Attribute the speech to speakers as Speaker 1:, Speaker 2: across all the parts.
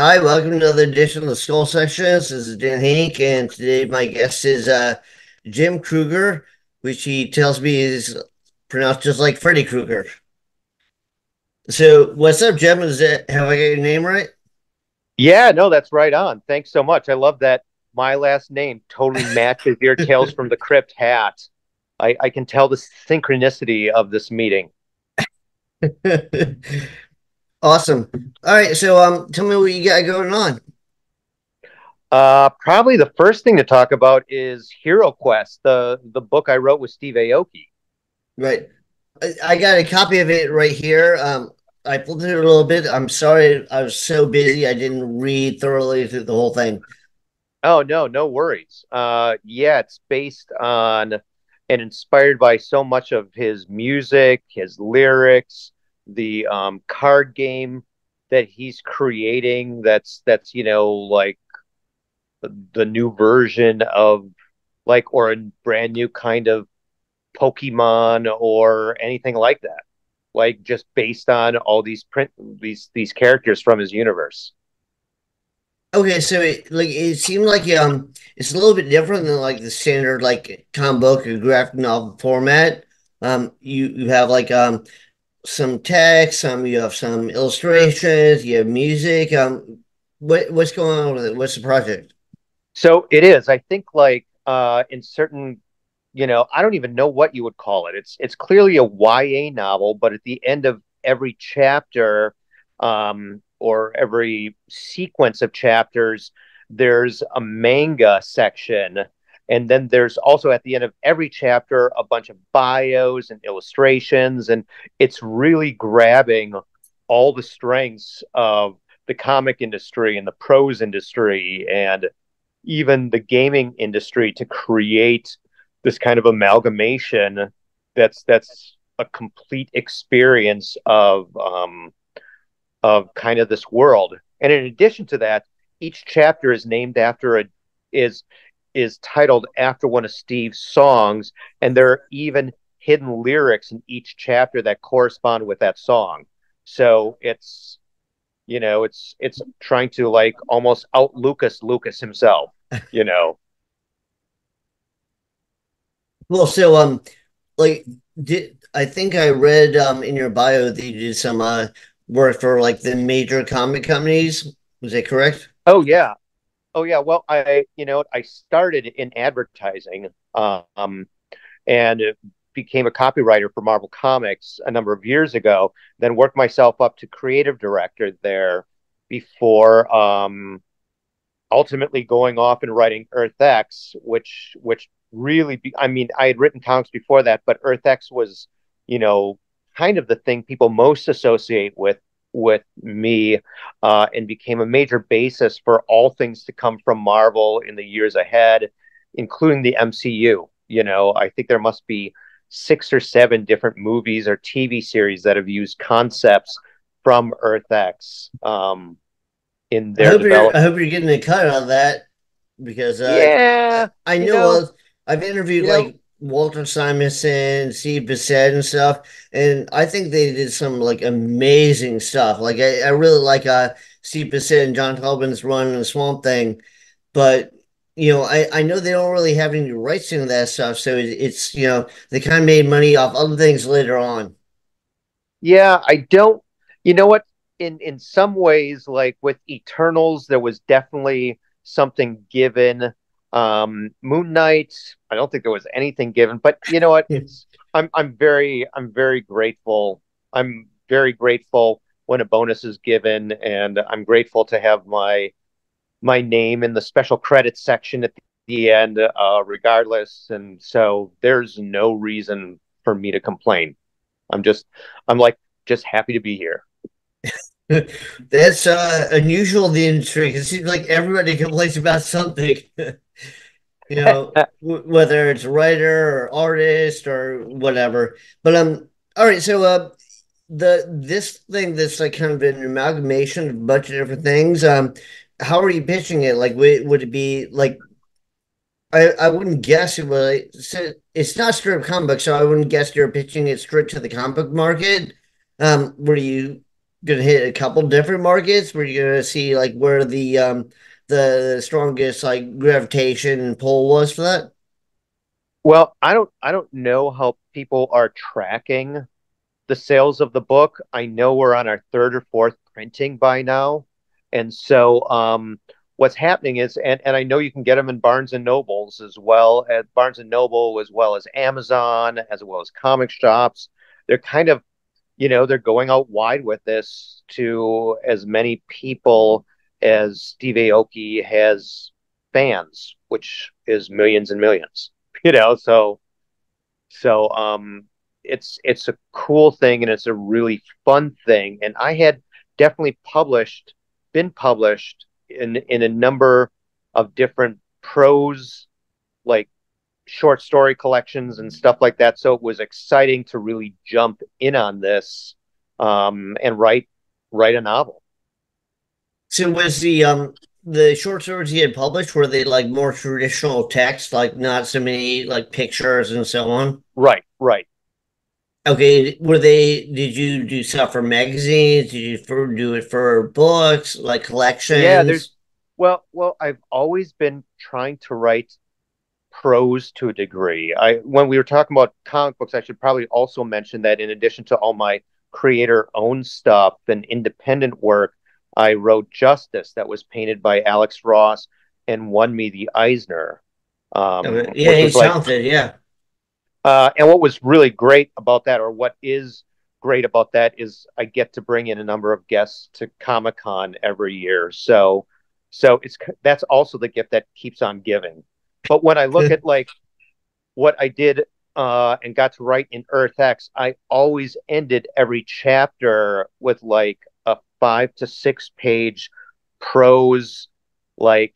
Speaker 1: Hi, welcome to another edition of the Skull Sessions. This is Dan Henk, and today my guest is Jim Krueger, which he tells me is pronounced just like Freddy Krueger. So, what's up, Jim? Have I got your name right?
Speaker 2: Yeah, no, that's right on. Thanks so much. I love that my last name totally matches your Tales from the Crypt hat. I can tell the synchronicity of this meeting.
Speaker 1: Awesome. All right, so tell me what you got going on.
Speaker 2: Probably the first thing to talk about is Hero Quest, the book I wrote with Steve Aoki.
Speaker 1: Right, I got a copy of it right here. I flipped it a little bit. I'm sorry, I was so busy I didn't read thoroughly through the whole thing.
Speaker 2: Oh no, no worries. Yeah, it's based on and inspired by so much of his music, his lyrics, the card game that he's creating. That's like the new version of like or a brand new kind of Pokemon or anything like that. Like just based on all these characters from his universe.
Speaker 1: Okay, so it seemed like it's a little bit different than like the standard like comic book or graphic novel format. You have like some text, you have some illustrations, you have music. What's going on with it? What's the project?
Speaker 2: So it is. I think like in certain, I don't even know what you would call it. It's clearly a YA novel, but at the end of every chapter, or every sequence of chapters, there's a manga section. And then there's also at the end of every chapter a bunch of bios and illustrations. And it's really grabbing all the strengths of the comic industry and the prose industry and even the gaming industry to create this kind of amalgamation that's a complete experience of kind of this world. And in addition to that, each chapter is named after a is is titled after one of Steve's songs, and there are even hidden lyrics in each chapter that correspond with that song. So it's trying to like almost out Lucas himself, you know.
Speaker 1: Well, so like did I think I read in your bio that you did some work for like the major comic companies. Was that correct?
Speaker 2: Oh yeah. Oh yeah. Well, I started in advertising, and became a copywriter for Marvel Comics a number of years ago. Then worked myself up to creative director there before ultimately going off and writing Earth X, which really I mean I had written comics before that, but Earth X was you know kind of the thing people most associate with me, and became a major basis for all things to come from Marvel in the years ahead, including the MCU. I think there must be six or seven different movies or TV series that have used concepts from Earth X, in their
Speaker 1: I
Speaker 2: development.
Speaker 1: hope you're getting a cut on that because
Speaker 2: Yeah,
Speaker 1: I
Speaker 2: you
Speaker 1: know
Speaker 2: know,
Speaker 1: I've interviewed
Speaker 2: you know,
Speaker 1: like Walter Simonson, Steve Bissett and stuff, and I think they did some like amazing stuff. Like I really like Steve Bissett and John Tolman's run in the Swamp Thing, but I know they don't really have any rights to that stuff, so it's they kind of made money off other things later on.
Speaker 2: yeah, I don't, you know what? In some ways, like with Eternals, there was definitely something given. Moon Knight, I don't think there was anything given, but you know what? I'm very grateful. I'm very grateful when a bonus is given, and I'm grateful to have my name in the special credits section at the end, regardless. And so there's no reason for me to complain. I'm like just happy to be here.
Speaker 1: That's unusual in the industry because it seems like everybody complains about something. Whether it's writer or artist or whatever. But all right. So the this thing that's like kind of an amalgamation of a bunch of different things. How are you pitching it? Like, would it be like I wouldn't guess it would. So it's not straight up comic book, so I wouldn't guess you're pitching it straight to the comic book market. Were you? gonna hit a couple different markets where you're gonna see like where the strongest like gravitation and pull was for that?
Speaker 2: Well, I don't know how people are tracking the sales of the book. I know we're on our third or fourth printing by now. And so what's happening is and I know you can get them in Barnes and Nobles as well as Barnes and Noble as well as Amazon as well as comic shops. They're kind of, they're going out wide with this to as many people as Steve Aoki has fans, which is millions and millions. So it's a cool thing and it's a really fun thing. And I had definitely been published in a number of different prose, like short story collections and stuff like that. So it was exciting to really jump in on this and write a novel.
Speaker 1: So was the short stories he had published, were they like more traditional text, like not so many like pictures and so on?
Speaker 2: Right, right.
Speaker 1: Okay, were they, did you do stuff for magazines? Did you do it for books, like
Speaker 2: Yeah, there's
Speaker 1: collections?
Speaker 2: well, I've always been trying to write prose to a degree. I When we were talking about comic books, I should probably also mention that in addition to all my creator owned stuff and independent work, I wrote Justice that was painted by Alex Ross and won me the Eisner,
Speaker 1: Okay. Yeah,
Speaker 2: which was
Speaker 1: he's
Speaker 2: like
Speaker 1: talented. Yeah.
Speaker 2: and what was really great about that, or what is great about that, is I get to bring in a number of guests to Comic Con every year. So that's also the gift that keeps on giving. But when I look at like what I did and got to write in Earth X, I always ended every chapter with like a 5 to 6 page prose, like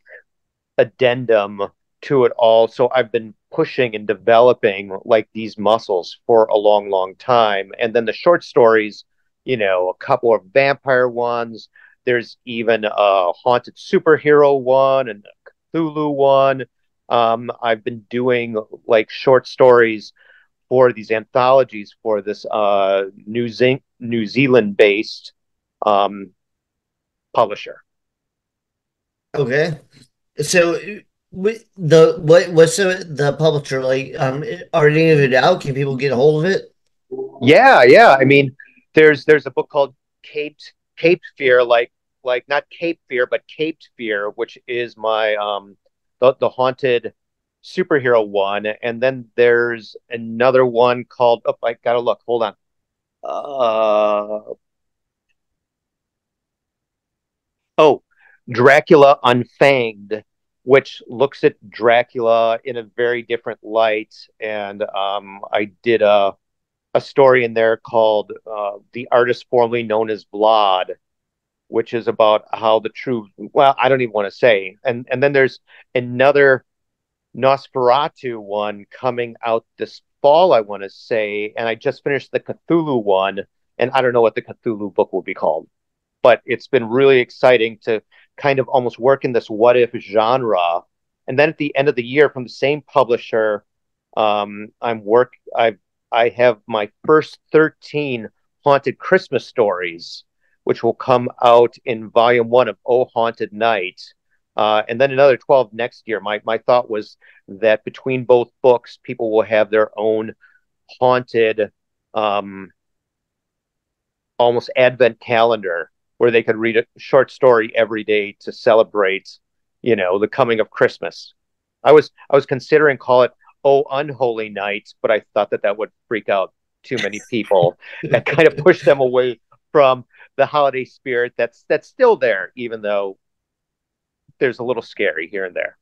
Speaker 2: addendum to it all. So I've been pushing and developing like these muscles for a long, long time. And then the short stories, a couple of vampire ones. There's even a haunted superhero one and a Cthulhu one. I've been doing like short stories for these anthologies for this New Zealand based um, publisher.
Speaker 1: Okay. So what's the publisher like? Are any of it out? Can people get a hold of it?
Speaker 2: Yeah, yeah. I mean, there's a book called Caped Fear, like not Cape Fear, but Caped Fear, which is my the haunted superhero one, and then there's another one called, oh, I gotta look. Hold on. Oh, Dracula Unfanged, which looks at Dracula in a very different light, and I did a story in there called "The Artist Formerly Known as Vlad," which is about how the true, well, I don't even want to say. And then there's another Nosferatu one coming out this fall, I want to say, and I just finished the Cthulhu one, and I don't know what the Cthulhu book will be called, but it's been really exciting to kind of almost work in this what if genre. And then at the end of the year, from the same publisher, I have my first 13 haunted Christmas stories, which will come out in volume one of Oh Haunted Night. And then another 12 next year. My thought was that between both books, people will have their own haunted, um, almost Advent calendar where they could read a short story every day to celebrate, the coming of Christmas. I was considering call it Oh Unholy Night, but I thought that that would freak out too many people and kind of push them away from the holiday spirit that's still there, even though there's a little scary here and there.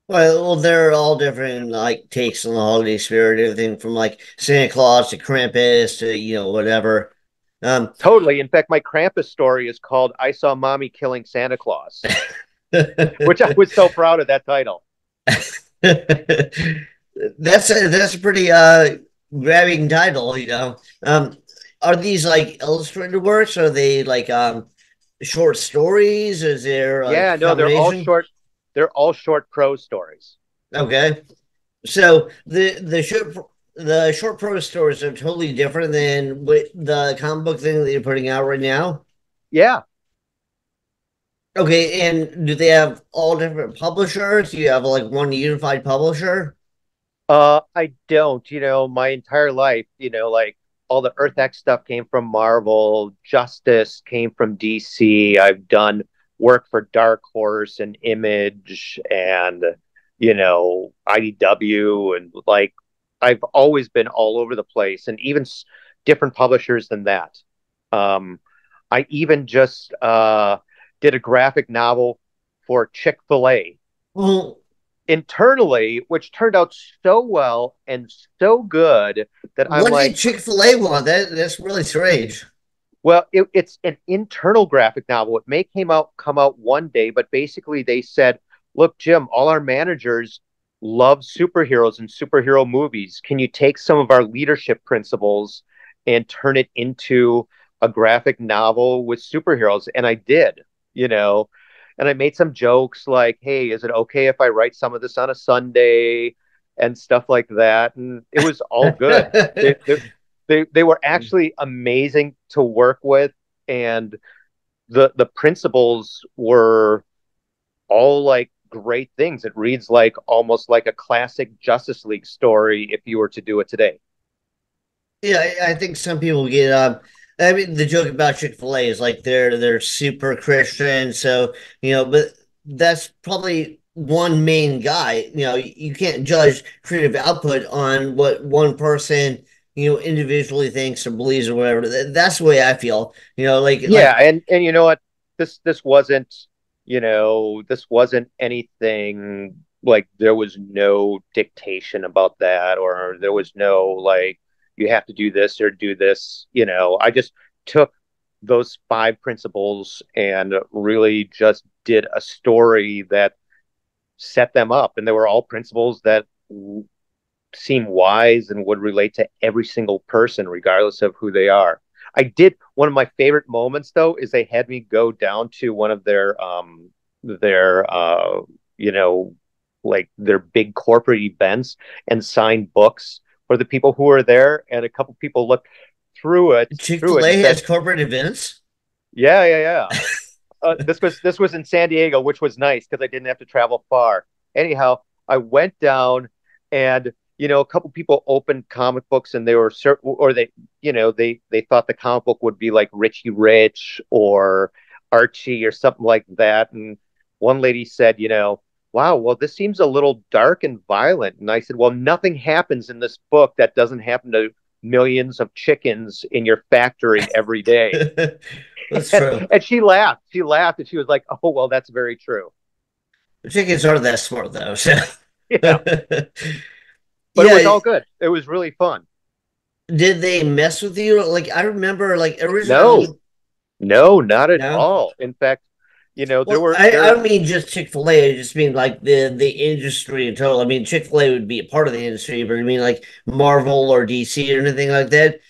Speaker 1: Well, they're all different like takes on the holiday spirit, everything from like Santa Claus to Krampus to whatever. Um,
Speaker 2: Totally. In fact, my Krampus story is called "I Saw Mommy Killing Santa Claus," which I was so proud of that title.
Speaker 1: that's a pretty grabbing title, are these like illustrated works? Are they like short stories? Is there like
Speaker 2: Yeah,
Speaker 1: a
Speaker 2: no, they're all
Speaker 1: combination?
Speaker 2: short. They're all short prose stories.
Speaker 1: Okay. So the short the short prose stories are totally different than what the comic book thing that you're putting out right now.
Speaker 2: Yeah.
Speaker 1: Okay, and do they have all different publishers? Do you have like one unified publisher?
Speaker 2: I don't, my entire life, like all the Earth X stuff came from Marvel, Justice came from DC. I've done work for Dark Horse and Image and, IDW and like I've always been all over the place and even different publishers than that. Um, I even just did a graphic novel for Chick-fil-A
Speaker 1: Well,
Speaker 2: internally, which turned out so well and so good that I'm
Speaker 1: what did
Speaker 2: like,
Speaker 1: Chick-fil-A want? That's really strange.
Speaker 2: well, it's an internal graphic novel. It may came out come out one day, but basically they said, look, Jim, all our managers love superheroes and superhero movies. Can you take some of our leadership principles and turn it into a graphic novel with superheroes? And I did, you know, and I made some jokes like, hey, is it okay if I write some of this on a Sunday and stuff like that? And it was all good. They were actually amazing to work with, and the principles were all like great things. It reads like almost like a classic Justice League story if you were to do it today.
Speaker 1: Yeah, I think some people get I mean the joke about Chick-fil-A is like they're super Christian, so but that's probably one main guy. You can't judge creative output on what one person, individually thinks or believes or whatever. That's the way I feel.
Speaker 2: Yeah, and you know what? This wasn't, this wasn't anything like there was no dictation about that, or there was no like you have to do this or do this. I just took those five principles and really just did a story that set them up, and they were all principles that seem wise and would relate to every single person, regardless of who they are. I did one of my favorite moments though is they had me go down to one of their you know like their big corporate events and sign books for the people who were there, and a couple people looked through it and
Speaker 1: Chick-fil-A has
Speaker 2: said,
Speaker 1: corporate events.
Speaker 2: yeah, yeah, yeah. This was in San Diego, which was nice because I didn't have to travel far. Anyhow, I went down, and a couple people opened comic books, and they were certain, or they thought the comic book would be like Richie Rich or Archie or something like that. And one lady said, wow, well, this seems a little dark and violent. And I said, well, nothing happens in this book that doesn't happen to millions of chickens in your factory every day.
Speaker 1: That's
Speaker 2: and,
Speaker 1: true.
Speaker 2: and she laughed. She laughed and she was like, "Oh well, that's very true."
Speaker 1: The chickens aren't that smart though. So.
Speaker 2: Yeah, but it was
Speaker 1: Yeah,
Speaker 2: all good. It was really fun.
Speaker 1: did they mess with you? Like I remember, like
Speaker 2: No,
Speaker 1: originally,
Speaker 2: no, not at
Speaker 1: no.
Speaker 2: all. In fact, there
Speaker 1: Well,
Speaker 2: were
Speaker 1: I
Speaker 2: there.
Speaker 1: don't mean just Chick-fil-A. I just mean like the industry in total. I mean Chick-fil-A would be a part of the industry, but I mean like Marvel or DC or anything like that.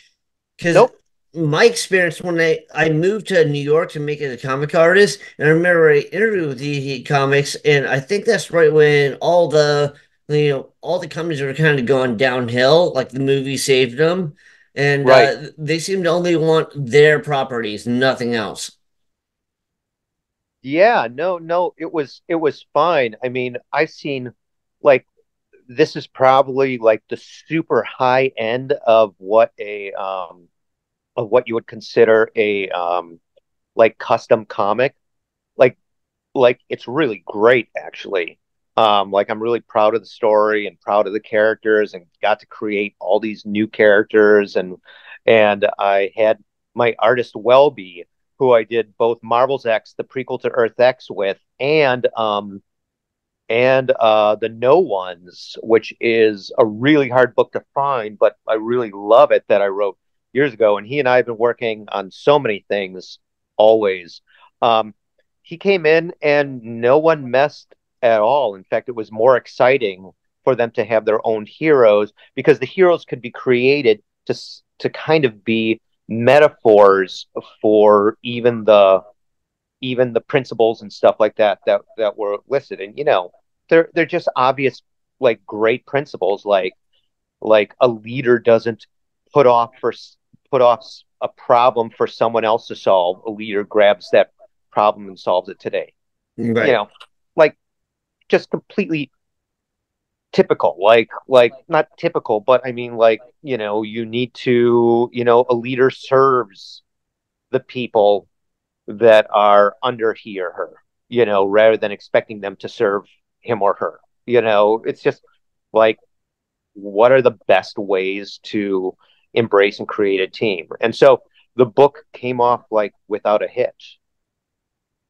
Speaker 1: Because
Speaker 2: Nope.
Speaker 1: my experience when I moved to New York to make it a comic artist, and I remember I interviewed with DC Comics, and I think that's right when all the companies were kind of going downhill, like the movie saved them, and
Speaker 2: Right.
Speaker 1: they seem to only want their properties, nothing else.
Speaker 2: Yeah. No. No. It was fine. I mean, I've seen like this is probably like the super high end of what you would consider a like custom comic. Like it's really great actually. Like I'm really proud of the story and proud of the characters and got to create all these new characters, and I had my artist Welby, who I did both Marvel's X, the prequel to Earth X with, and the No Ones, which is a really hard book to find, but I really love it, that I wrote years ago. And he and I have been working on so many things always. Um, he came in and no one messed at all. In fact, it was more exciting for them to have their own heroes because the heroes could be created to kind of be metaphors for even the principles and stuff like that were listed. And they're just obvious, like great principles, like a leader doesn't put off for put off a problem for someone else to solve. A leader grabs that problem and solves it today. You
Speaker 1: Right.
Speaker 2: know, like just completely typical. Like not typical, but I mean like, you need to, a leader serves the people that are under he or her, rather than expecting them to serve him or her. It's just like, what are the best ways to embrace and create a team? And so the book came off like without a hitch.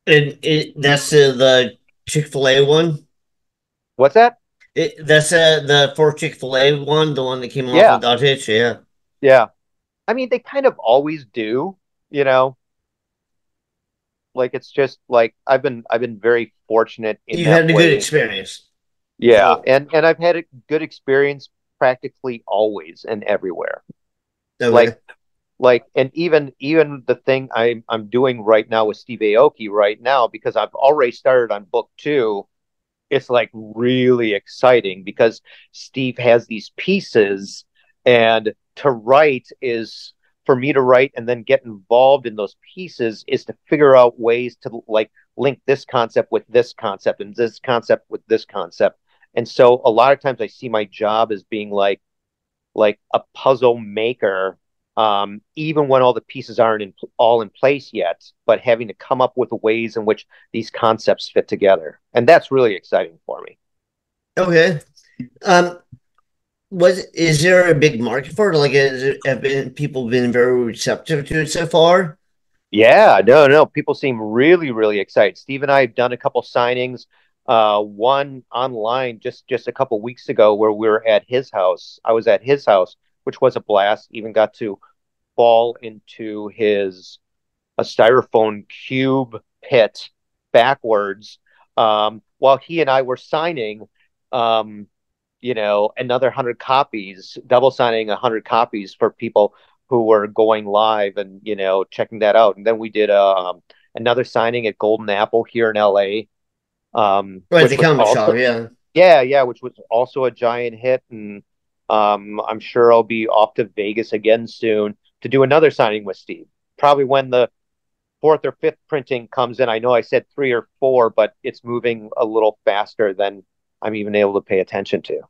Speaker 1: And that's the Chick-fil-A one.
Speaker 2: What's that?
Speaker 1: That's the for Chick-fil-A one, the one that came off
Speaker 2: Yeah,
Speaker 1: without hitch. Yeah.
Speaker 2: yeah. I mean, they kind of always do, you know. Like it's just like I've been very fortunate in
Speaker 1: You
Speaker 2: that
Speaker 1: had a good
Speaker 2: way.
Speaker 1: experience.
Speaker 2: Yeah,
Speaker 1: Oh,
Speaker 2: and I've had a good experience practically always and everywhere. Like
Speaker 1: okay.
Speaker 2: and even the thing I'm doing right now with Steve Aoki right now, because I've already started on book two. It's like really exciting because Steve has these pieces, and to write is for me to write and then get involved in those pieces is to figure out ways to like link this concept with this concept and this concept with this concept. And so a lot of times I see my job as being like a puzzle maker, even when all the pieces aren't all in place yet, but having to come up with ways in which these concepts fit together. And that's really exciting for me.
Speaker 1: Okay. Um, is there a big market for it? Like, have people been very receptive to it so far?
Speaker 2: Yeah, no, no. People seem really, really excited. Steve and I have done a couple signings. One online just a couple weeks ago where we were at his house. I was at his house, which was a blast. Even got to fall into his a styrofoam cube pit backwards, while he and I were signing, um, another 100 copies, double signing 100 copies for people who were going live and, checking that out. And then we did another signing at Golden Apple here in LA,
Speaker 1: Right, the
Speaker 2: which was
Speaker 1: comic shop,
Speaker 2: also,
Speaker 1: yeah.
Speaker 2: yeah, yeah, which was also a giant hit. And I'm sure I'll be off to Vegas again soon to do another signing with Steve. Probably when the fourth or fifth printing comes in. I know I said three or four, but it's moving a little faster than I'm even able to pay attention to.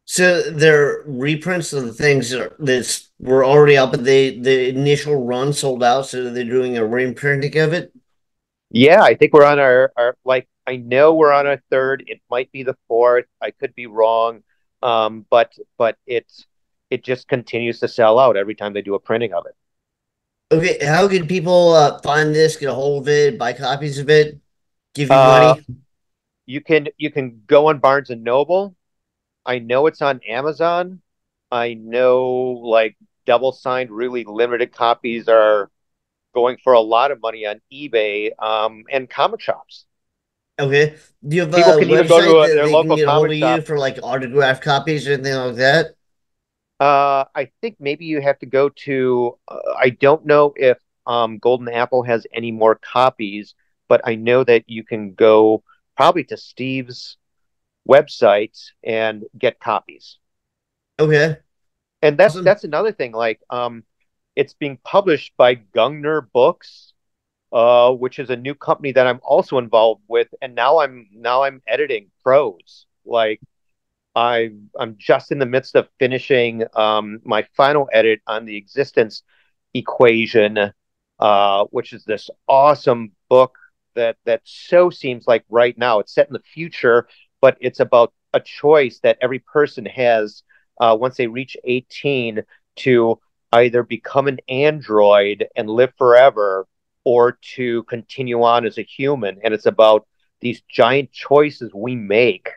Speaker 1: So they're reprints of the things that were already out, but the initial run sold out, so they're doing a reprinting of it.
Speaker 2: Yeah, I think we're on our like I know we're on our third. It might be the fourth. I could be wrong. But it just continues to sell out every time they do a printing of it.
Speaker 1: Okay, how can people find this, get a hold of it, buy copies of it, give you
Speaker 2: Uh
Speaker 1: money?
Speaker 2: you can go on Barnes and Noble. I know it's on Amazon. I know like double signed, really limited copies are going for a lot of money on eBay, and comic shops.
Speaker 1: Okay. Do you have
Speaker 2: People
Speaker 1: a
Speaker 2: can even go
Speaker 1: website
Speaker 2: to
Speaker 1: that
Speaker 2: their
Speaker 1: they can
Speaker 2: local
Speaker 1: get a hold
Speaker 2: comic
Speaker 1: of you
Speaker 2: shop.
Speaker 1: for like autographed copies or anything like that?
Speaker 2: I think maybe you have to go to. I don't know if Golden Apple has any more copies, but I know that you can go probably to Steve's website and get copies.
Speaker 1: Okay.
Speaker 2: And that's
Speaker 1: Awesome.
Speaker 2: that's another thing. Like, it's being published by Gungner Books, which is a new company that I'm also involved with, and now I'm editing prose. Like I'm just in the midst of finishing my final edit on the existence equation, which is this awesome book that so seems like right now it's set in the future, but it's about a choice that every person has once they reach 18 to either become an android and live forever or to continue on as a human. And it's about these giant choices we make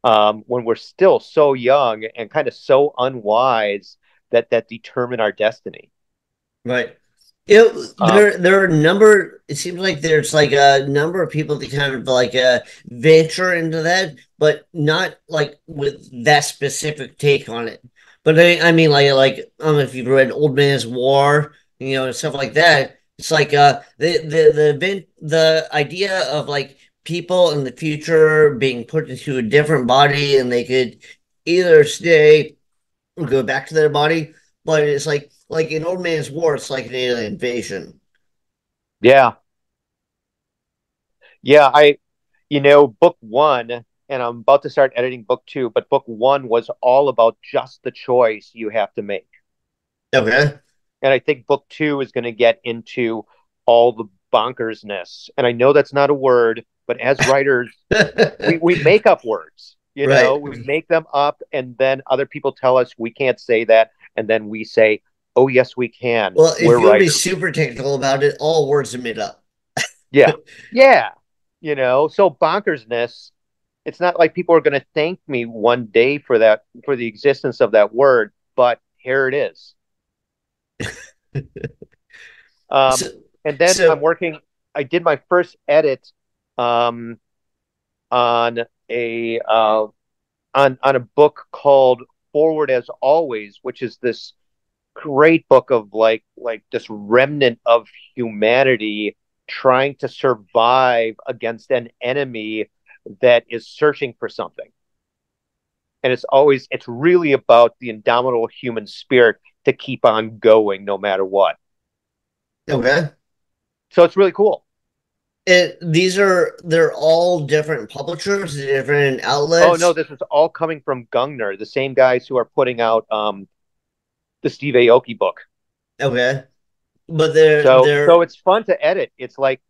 Speaker 2: when we're still so young and kind of so unwise that determine our destiny.
Speaker 1: Right.
Speaker 2: Um,
Speaker 1: There are a number. It seems like there's like a number of people that kind of like venture into that, but not like with that specific take on it. But I mean, like I don't know if you've read Old Man's War, and stuff like that. It's like the idea of like people in the future being put into a different body, and they could either stay go back to their body. But it's like in Old Man's War, it's like an alien invasion.
Speaker 2: Yeah, yeah. Book one, and I'm about to start editing book two, but book one was all about just the choice you have to make.
Speaker 1: Okay.
Speaker 2: And I think book two is going to get into all the bonkersness. And I know that's not a word, but as writers, we make up words.
Speaker 1: Right.
Speaker 2: We make them up, and then other people tell us we can't say that, and then we say, "Oh yes, we can.
Speaker 1: Well, if
Speaker 2: We're
Speaker 1: you want to be
Speaker 2: writers."
Speaker 1: super technical about it, all words are made up.
Speaker 2: Yeah, yeah. So bonkersness. It's not like people are going to thank me one day for that, for the existence of that word, but here it is.
Speaker 1: So,
Speaker 2: Um, and then I'm
Speaker 1: so
Speaker 2: working. I did my first edit um, on a on a book called Forward as Always, which is this great book of like this remnant of humanity trying to survive against an enemy that is searching for something. And it's really about the indomitable human spirit to keep on going no matter what.
Speaker 1: okay.
Speaker 2: So it's really cool.
Speaker 1: They're all different publishers, different
Speaker 2: Oh no,
Speaker 1: outlets.
Speaker 2: this is all coming from Gungner, the same guys who are putting out the Steve Aoki book.
Speaker 1: Okay. But they're
Speaker 2: So
Speaker 1: they're
Speaker 2: it's fun to edit. It's like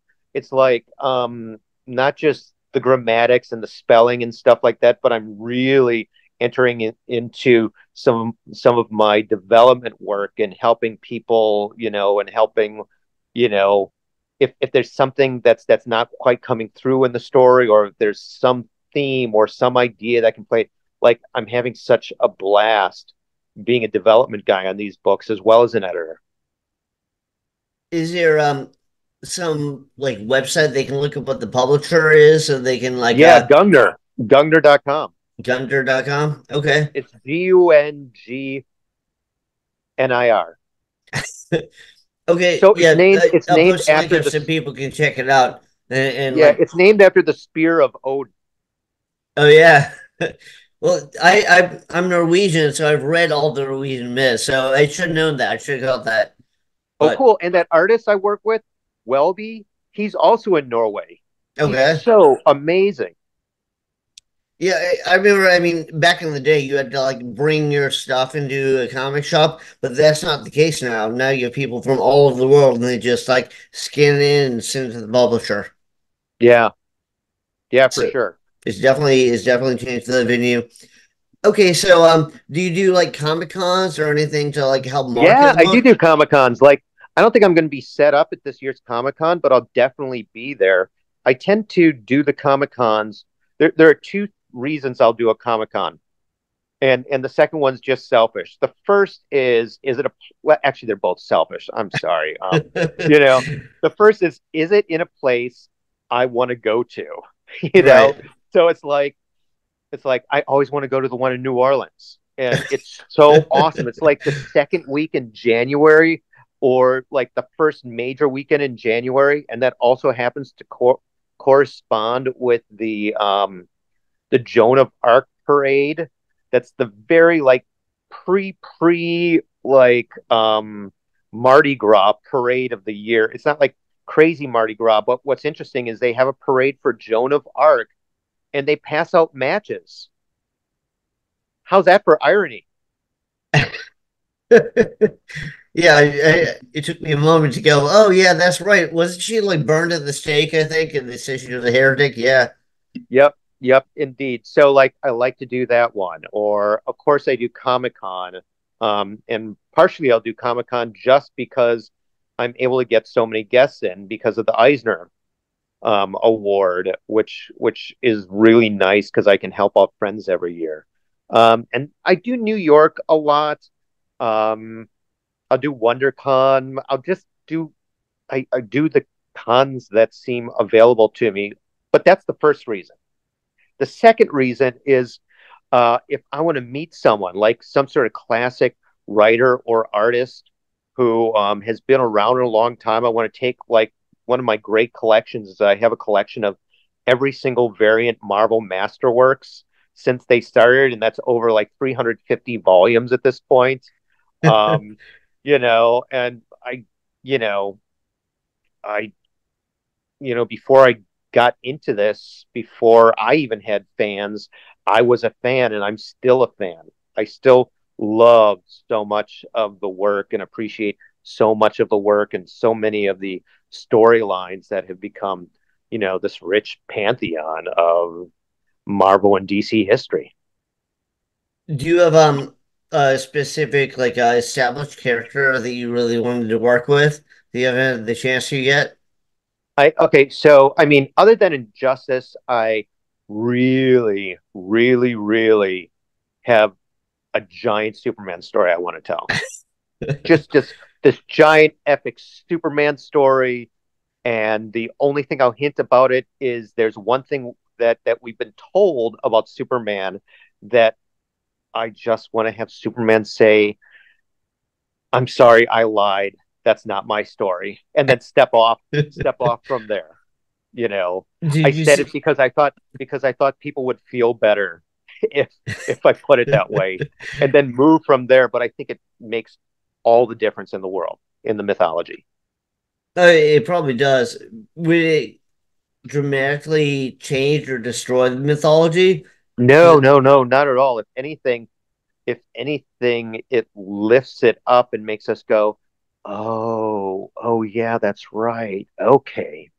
Speaker 2: not just the grammatics and the spelling and stuff like that, but I'm really entering into some of my development work and helping people, and helping, you know, if there's something that's not quite coming through in the story, or if there's some theme or some idea that can play. Like I'm having such a blast being a development guy on these books as well as an editor.
Speaker 1: is there some like website they can look up what the publisher is so they can like
Speaker 2: Yeah, Gungner.com.
Speaker 1: gunter.com? Okay.
Speaker 2: It's Gungnir.
Speaker 1: Okay,
Speaker 2: So
Speaker 1: yeah,
Speaker 2: it's
Speaker 1: I'll
Speaker 2: named
Speaker 1: post a link
Speaker 2: after
Speaker 1: up
Speaker 2: the
Speaker 1: so people can check it out. And
Speaker 2: yeah,
Speaker 1: like,
Speaker 2: it's named after the spear of Odin.
Speaker 1: oh yeah. Well, I'm Norwegian, so I've read all the Norwegian myths, so I should have known that. I should have got that.
Speaker 2: Oh,
Speaker 1: But
Speaker 2: cool. And that artist I work with, Welby, he's also in Norway. He's
Speaker 1: okay.
Speaker 2: so amazing.
Speaker 1: Yeah, I remember. I mean, back in the day, you had to like bring your stuff into a comic shop, but that's not the case now. Now you have people from all over the world, and they just like scan it in and send it to the publisher.
Speaker 2: Yeah, yeah, for
Speaker 1: So
Speaker 2: sure.
Speaker 1: it's definitely changed the venue. Okay, so do you do like comic cons or anything to like help market
Speaker 2: Yeah,
Speaker 1: the
Speaker 2: I do
Speaker 1: book?
Speaker 2: Comic Cons. Like, I don't think I'm going to be set up at this year's Comic Con, but I'll definitely be there. I tend to do the Comic Cons. There are two reasons I'll do a Comic Con. And the second one's just selfish. The first is it a well, actually they're both selfish. I'm sorry. You know, the first is it in a place I want to go to? You know,
Speaker 1: Right.
Speaker 2: so it's like I always want to go to the one in New Orleans, and it's so awesome. It's like the second week in January, or like the first major weekend in January, and that also happens to correspond with the Joan of Arc parade. That's the very like pre like Mardi Gras parade of the year. It's not like crazy Mardi Gras, but what's interesting is they have a parade for Joan of Arc and they pass out matches. How's that for irony?
Speaker 1: It took me a moment to go, oh yeah, that's right. Wasn't she like burned at the stake, I think, and they say she was a heretic? Yeah.
Speaker 2: Yep, yep, indeed. So like I like to do that one, or of course I do Comic Con, and partially I'll do Comic Con just because I'm able to get so many guests in because of the Eisner award, which is really nice because I can help out friends every year. And I do New York a lot. Um, I'll do WonderCon. I do the cons that seem available to me, but that's the first reason. The second reason is if I want to meet someone like some sort of classic writer or artist who has been around a long time, I want to take like one of my great collections is I have a collection of every single variant Marvel Masterworks. since they started, and that's over like 350 volumes at this point. Um, and you know, I, before I got into this, before I even had fans, I was a fan and I'm still a fan. I still love so much of the work and appreciate so much of the work and so many of the storylines that have become, this rich pantheon of Marvel and DC history.
Speaker 1: Do you have a specific like established character that you really wanted to work with? Do you have had the chance to yet?
Speaker 2: Okay, so I mean, other than Injustice, I really, really, really have a giant Superman story I want to tell. Just this giant epic Superman story, and the only thing I'll hint about it is there's one thing that we've been told about Superman that I just want to have Superman say, "I'm sorry, I lied. That's not my story," and then step off from there. You know, I
Speaker 1: Did you
Speaker 2: said
Speaker 1: see?
Speaker 2: it because I thought people would feel better if I put it that way, and then move from there. But I think it makes all the difference in the world in the mythology.
Speaker 1: It probably does. Would it dramatically change or destroy the mythology?
Speaker 2: No,
Speaker 1: 'Cause
Speaker 2: no, no, not at all. If anything, it lifts it up and makes us go, oh yeah, that's right. Okay.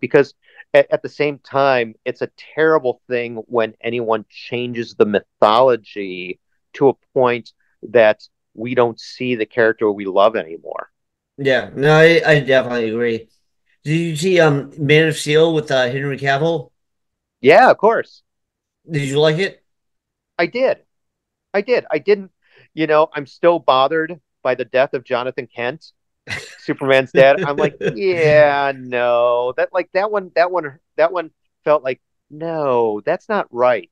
Speaker 2: Because at the same time, it's a terrible thing when anyone changes the mythology to a point that we don't see the character we love anymore.
Speaker 1: yeah, no, I definitely agree. Did you see Man of Steel with Henry Cavill?
Speaker 2: Yeah, of course.
Speaker 1: Did you like it?
Speaker 2: I did. I did. I didn't, I'm still bothered by the death of Jonathan Kent, Superman's dad. I'm like, yeah, no, that one felt like, no, that's not right.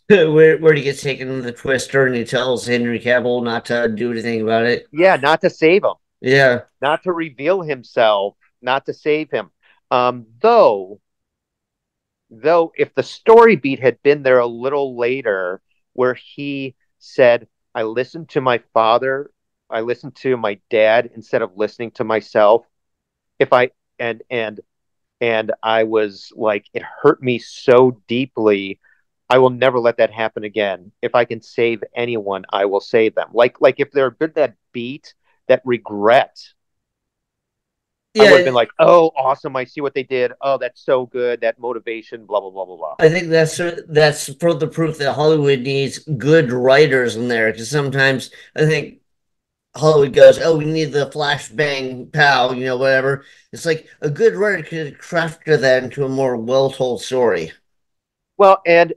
Speaker 1: Where he gets taken in the twister and he tells Henry Cavill not to do anything about it.
Speaker 2: Yeah, not to save him,
Speaker 1: Yeah.
Speaker 2: not to reveal himself, not to save him. Though, if the story beat had been there a little later, where he said, "I listened to my father, I listened to my dad instead of listening to myself," if I and I was like, it hurt me so deeply. I will never let that happen again. If I can save anyone, I will save them. Like if they're good that beat, that regret, I would have
Speaker 1: Yeah,
Speaker 2: been like, oh, awesome! I see what they did. Oh, that's so good. That motivation. Blah blah blah blah blah.
Speaker 1: I think that's further proof that Hollywood needs good writers in there because sometimes I think Hollywood goes, "Oh, we need the flash bang pow, whatever." It's like a good writer could craft that into a more well told story.
Speaker 2: Well, and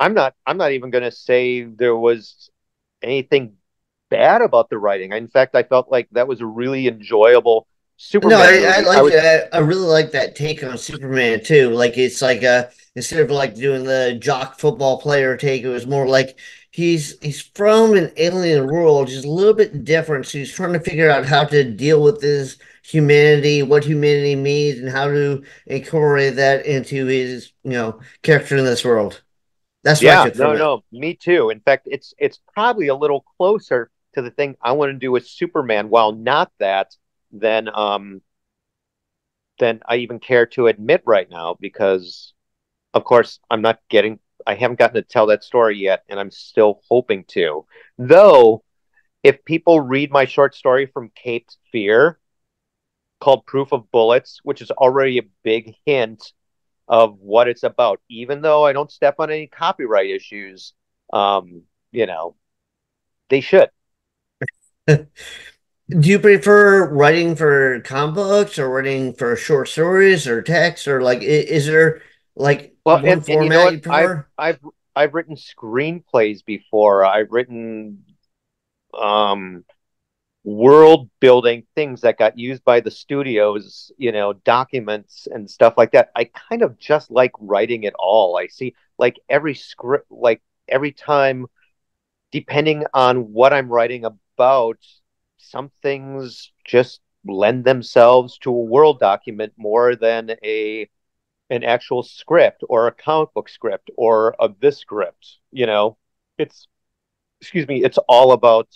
Speaker 2: I'm not even going to say there was anything bad about the writing. In fact, I felt like that was a really enjoyable
Speaker 1: No,
Speaker 2: Superman
Speaker 1: I
Speaker 2: movie. I
Speaker 1: like
Speaker 2: was
Speaker 1: it. I really like that take on Superman too. Like it's like instead of like doing the jock football player take, it was more like he's from an alien world, just a little bit different. So he's trying to figure out how to deal with his humanity, what humanity means, and how to incorporate that into his character in this world. That's what I
Speaker 2: Yeah,
Speaker 1: took from
Speaker 2: no,
Speaker 1: it.
Speaker 2: no, me too. In fact, it's probably a little closer to the thing I want to do with Superman, while not that, than than I even care to admit right now, because of course I haven't gotten to tell that story yet, and I'm still hoping to. Though, if people read my short story from Caped Fear called Proof of Bullets, which is already a big hint of what it's about, even though I don't step on any copyright issues, um, you know, they should.
Speaker 1: Do you prefer writing for comic books or writing for short stories or text or like is there like
Speaker 2: Well,
Speaker 1: one
Speaker 2: and you know
Speaker 1: format
Speaker 2: what?
Speaker 1: you prefer?
Speaker 2: I've written screenplays before. I've written um world building things that got used by the studios, documents and stuff like that. I kind of just like writing it all. I see like every script, like every time, depending on what I'm writing about, some things just lend themselves to a world document more than an actual script or a comic book script or of this script. It's excuse me, it's all about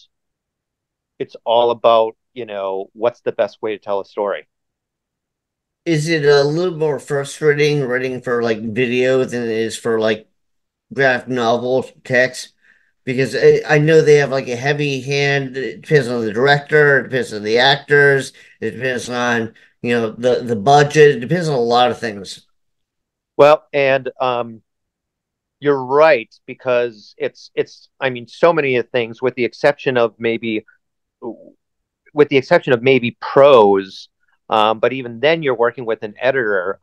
Speaker 2: what's the best way to tell a story.
Speaker 1: Is it a little more frustrating writing for like video than it is for like graphic novel text? Because I know they have like a heavy hand. It depends on the director, it depends on the actors, it depends on the budget, it depends on a lot of things.
Speaker 2: Well, and you're right because it's I mean so many things with the exception of maybe prose, but even then you're working with an editor.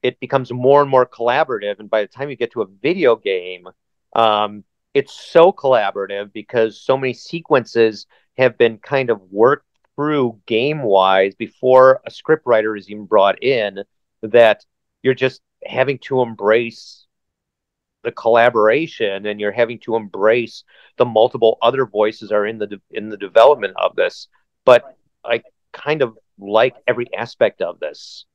Speaker 2: It becomes more and more collaborative, and by the time you get to a video game, um, it's so collaborative because so many sequences have been kind of worked through game wise before a script writer is even brought in, that you're just having to embrace the collaboration, and you're having to embrace the multiple other voices are in the development of this. But I kind of like every aspect of this.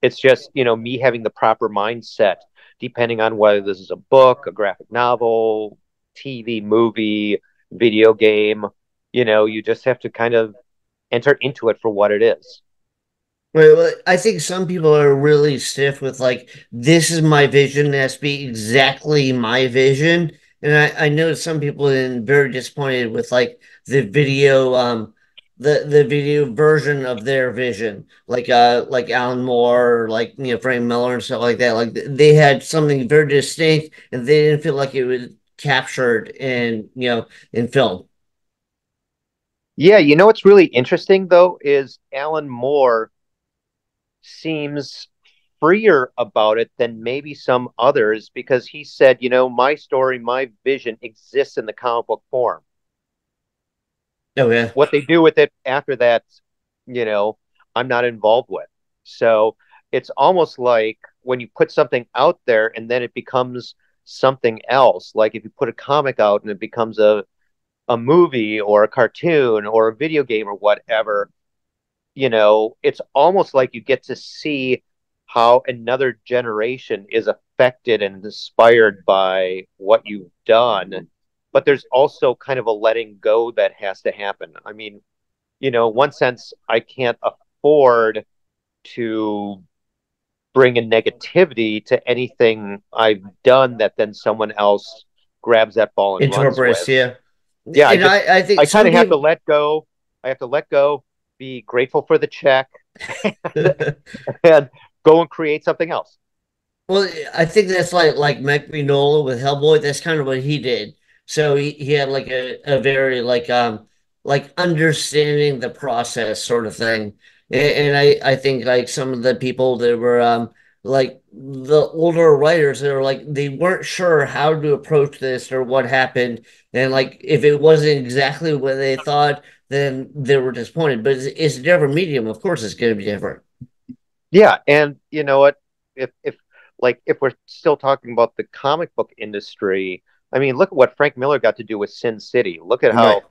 Speaker 2: It's just me having the proper mindset, depending on whether this is a book, a graphic novel, TV, movie, video game. You just have to kind of enter into it for what it is.
Speaker 1: Right. Well, I think some people are really stiff with like, this is my vision, it has to be exactly my vision. And I know some people are very disappointed with like the video, the video version of their vision, like Alan Moore, or like Frank Miller and stuff like that. Like they had something very distinct, and they didn't feel like it was captured in film.
Speaker 2: Yeah, what's really interesting though is Alan Moore seems freer about it than maybe some others because he said, my story, my vision exists in the comic book form.
Speaker 1: Oh yeah.
Speaker 2: What they do with it after that, you know, I'm not involved with. So it's almost like when you put something out there and then it becomes something else. Like if you put a comic out and it becomes a movie or a cartoon or a video game or whatever, it's almost like you get to see how another generation is affected and inspired by what you've done. But there's also kind of a letting go that has to happen. I mean, in one sense, I can't afford to bring a negativity to anything I've done that then someone else grabs that ball and runs
Speaker 1: Interprets,
Speaker 2: with.
Speaker 1: yeah.
Speaker 2: Yeah,
Speaker 1: And I think
Speaker 2: I kind
Speaker 1: some
Speaker 2: of have to
Speaker 1: people.
Speaker 2: let go. I have to let go, be grateful for the check, and go and create something else.
Speaker 1: Well, I think that's like Mike Mignola with Hellboy. That's kind of what he did. So he had like a very like understanding the process sort of thing. And I think like some of the people that were like the older writers that were like they weren't sure how to approach this or what happened. And like if it wasn't exactly what they thought, then they were disappointed. But it's a different medium. Of course it's gonna be different.
Speaker 2: Yeah, and you know what? If we're still talking about the comic book industry, I mean, look at what Frank Miller got to do with Sin City. Look at
Speaker 1: Right.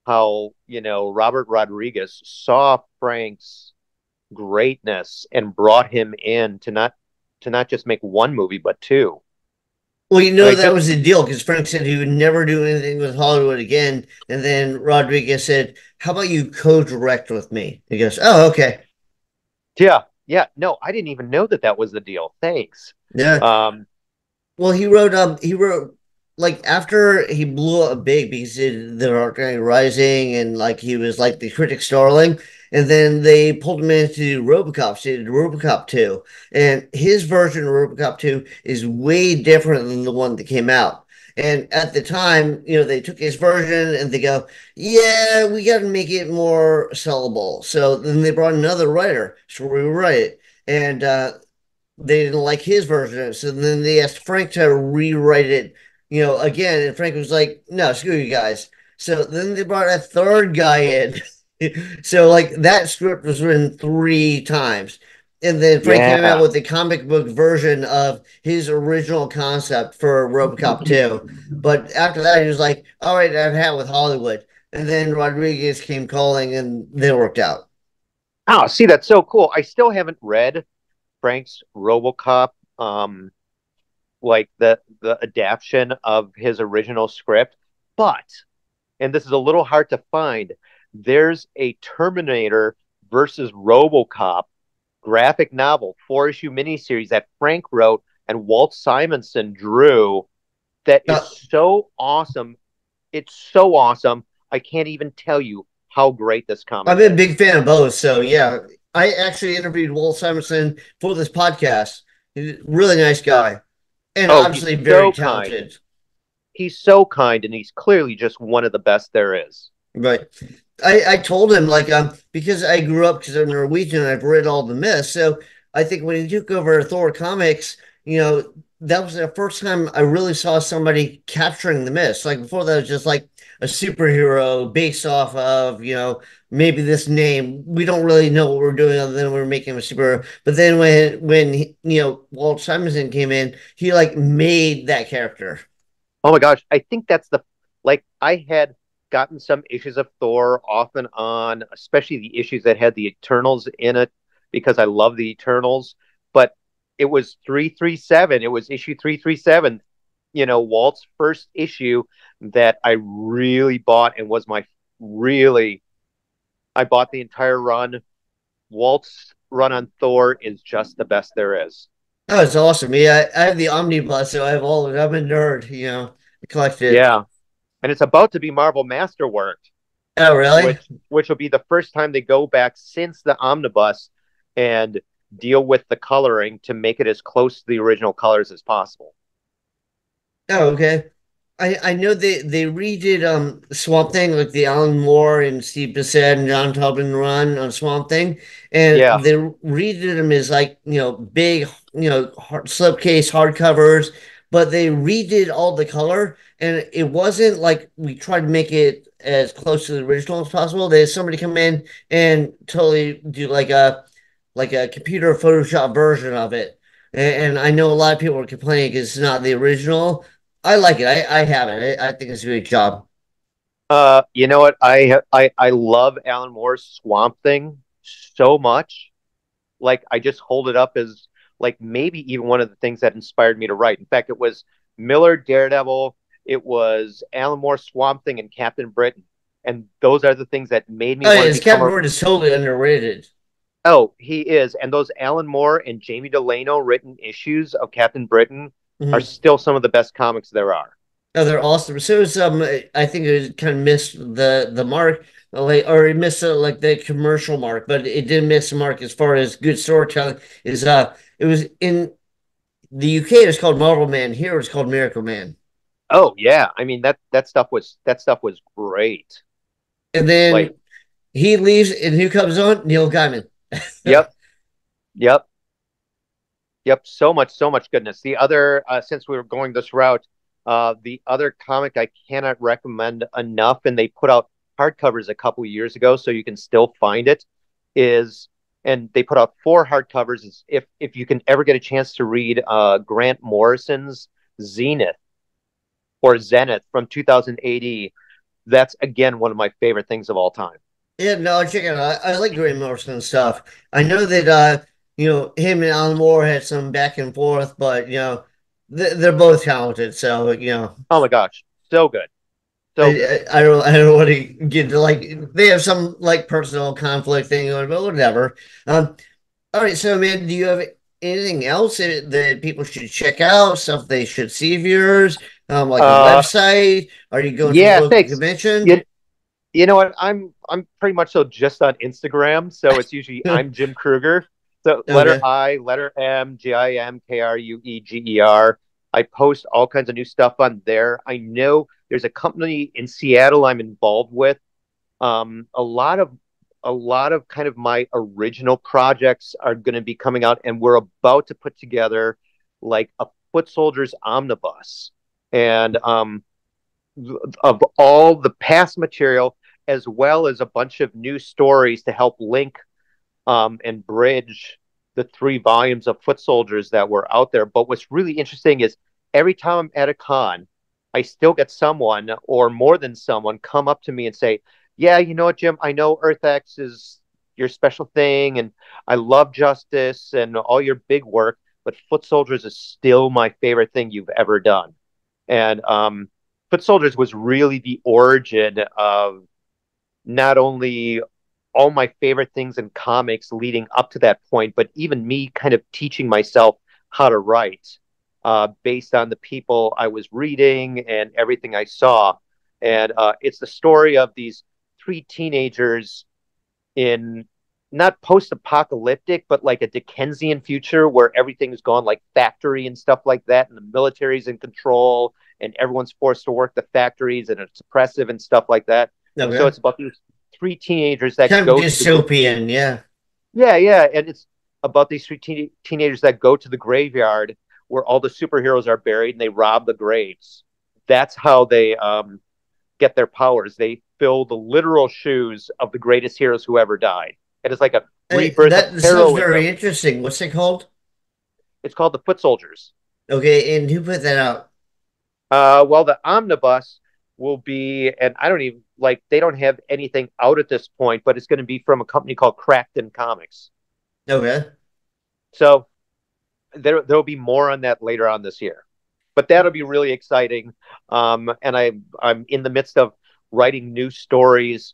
Speaker 2: how Robert Rodriguez saw Frank's greatness and brought him in to not just make one movie but two.
Speaker 1: Well,
Speaker 2: Like
Speaker 1: that
Speaker 2: just
Speaker 1: was the deal because Frank said he would never do anything with Hollywood again. And then Rodriguez said, "How about you co-direct with me?" He goes, "Oh, okay."
Speaker 2: Yeah, yeah. No, I didn't even know that that was the deal. Thanks.
Speaker 1: Yeah.
Speaker 2: Um,
Speaker 1: Well, he wrote like after he blew up big because he did the Dark Knight Rising and like he was like the critic's darling. And then they pulled him into RoboCop. So he did RoboCop 2. And his version of RoboCop 2 is way different than the one that came out. And at the time, they took his version and they go, yeah, we got to make it more sellable. So then they brought another writer to rewrite it. And they didn't like his version of it. So then they asked Frank to rewrite it, again. And Frank was like, no, screw you guys. So then they brought a third guy in. So like that script was written three times. And then Frank came out
Speaker 2: yeah.
Speaker 1: with the comic book version of his original concept for RoboCop 2. But after that, he was like, all right, I've had it with Hollywood. And then Rodriguez came calling and they worked out.
Speaker 2: Oh, see, that's so cool. I still haven't read Frank's RoboCop, like the adaptation of his original script, but and this is a little hard to find. There's a Terminator versus RoboCop graphic novel, 4 issue miniseries that Frank wrote and Walt Simonson drew. That is
Speaker 1: Uh,
Speaker 2: so awesome. It's so awesome. I can't even tell you how great this comic
Speaker 1: I'm a
Speaker 2: is.
Speaker 1: big fan of both. So yeah, I actually interviewed Walt Simonson for this podcast. He's a really nice guy and
Speaker 2: Oh, he's
Speaker 1: obviously very
Speaker 2: so kind.
Speaker 1: talented.
Speaker 2: He's so kind, and he's clearly just one of the best there is.
Speaker 1: Right. I told him like because I grew up because I'm Norwegian and I've read all the myths. So I think when he took over Thor comics, that was the first time I really saw somebody capturing the myths. Like before that was just like a superhero based off of, maybe this name. We don't really know what we're doing other than we're making him a superhero. But then Walt Simonson came in, he like made that character.
Speaker 2: Oh my gosh, I think that's the like I had gotten some issues of Thor off and on, especially the issues that had the Eternals in it because I love the Eternals, but it was 337. It was issue 337, Walt's first issue that I really bought and was my really I bought the entire run. Walt's run on Thor is just the best there is.
Speaker 1: Oh, it's awesome. Yeah, I have the omnibus, so I have all of it. I'm a nerd, I collect it.
Speaker 2: Yeah, and it's about to be Marvel Masterwork,
Speaker 1: Oh, really?
Speaker 2: which will be the first time they go back since the omnibus and deal with the coloring to make it as close to the original colors as possible.
Speaker 1: Oh, okay. I know they redid Swamp Thing, like the Alan Moore and Steve Bissett and John Tobin run on Swamp Thing, and
Speaker 2: Yeah.
Speaker 1: they redid them as like big slipcase hardcovers, but they redid all the color, and it wasn't like we tried to make it as close to the original as possible. They had somebody come in and totally do like a computer Photoshop version of it, and I know a lot of people are complaining because it's not the original. I like it. I have it. I think it's a great job.
Speaker 2: You know what? I love Alan Moore's Swamp Thing so much. Like I just hold it up as like maybe even one of the things that inspired me to write. In fact, it was Miller Daredevil, it was Alan Moore Swamp Thing and Captain Britain. And those are the things that made me
Speaker 1: Oh, yeah,
Speaker 2: want to
Speaker 1: his
Speaker 2: become
Speaker 1: Captain
Speaker 2: a
Speaker 1: Bird is totally underrated.
Speaker 2: Oh, he is. And those Alan Moore and Jamie Delano written issues of Captain Britain are
Speaker 1: Mhm.
Speaker 2: still some of the best comics there are.
Speaker 1: Oh, they're awesome. So it's, I think it kind of missed the mark, like, or it missed like the commercial mark, but it didn't miss the mark as far as good storytelling. Is it was in the UK. It's called Marvel Man. Here it's called Miracle Man.
Speaker 2: Oh yeah. I mean that stuff was great.
Speaker 1: And
Speaker 2: Like,
Speaker 1: then he leaves, and who comes on? Neil Gaiman.
Speaker 2: yep, yep, yep. So much goodness. The other since we were going this route, the other comic I cannot recommend enough, and they put out hardcovers a couple years ago, so you can still find it, is and they put out four hardcovers. Is if you can ever get a chance to read Grant Morrison's Zenith or Zenith from 2000 AD. That's again one of my favorite things of all time.
Speaker 1: Yeah, no, check it out. I like Grant Morrison stuff. I know that him and Alan Moore had some back and forth, but they're both talented. So
Speaker 2: Oh my gosh, so good, so good.
Speaker 1: I don't want to get to like they have some like personal conflict thing going, but whatever. Um, all right, so man, do you have anything else that people should check out? Stuff they should see of yours? Like a
Speaker 2: Uh,
Speaker 1: website? Are you going to the
Speaker 2: yeah,
Speaker 1: local
Speaker 2: thanks.
Speaker 1: convention?
Speaker 2: You, you know what? I'm pretty much so just on Instagram, so it's usually I'm Jim Krueger. So letter
Speaker 1: Okay.
Speaker 2: I, letter M, Jimkrueger. I post all kinds of new stuff on there. I know there's a company in Seattle I'm involved with. A lot of kind of my original projects are going to be coming out, and we're about to put together like a foot soldiers omnibus, and of all the past material, as well as a bunch of new stories to help link and bridge the 3 volumes of foot soldiers that were out there. But what's really interesting is every time I'm at a con, I still get someone or more than someone come up to me and say, "Yeah, you know what, Jim? I know Earth X is." your special thing, and I love Justice and all your big work, but Foot Soldiers is still my favorite thing you've ever done. And Foot Soldiers was really the origin of not only all my favorite things in comics leading up to that point, but even me kind of teaching myself how to write based on the people I was reading and everything I saw. And it's the story of these three teenagers in not post-apocalyptic, but like a Dickensian future where everything's gone like factory and stuff like that, and the military's in control, and everyone's forced to work the factories, and it's oppressive and stuff like that. And so
Speaker 1: Okay.
Speaker 2: it's about these three teenagers that
Speaker 1: Kind of
Speaker 2: go to the
Speaker 1: dystopian, yeah.
Speaker 2: yeah, and it's about these three teenagers that go to the graveyard where all the superheroes are buried, and they rob the graves. That's how they get their powers. They fill the literal shoes of the greatest heroes who ever died. It is like a rebirth of
Speaker 1: That sounds very
Speaker 2: heroism.
Speaker 1: interesting. What's it called?
Speaker 2: It's called the Foot Soldiers.
Speaker 1: Okay, and who put that out?
Speaker 2: Well, the omnibus will be, and I don't even like they don't have anything out at this point, but it's going to be from a company called Crackton Comics.
Speaker 1: Okay.
Speaker 2: So there'll be more on that later on this year, but that'll be really exciting. And I'm in the midst of writing new stories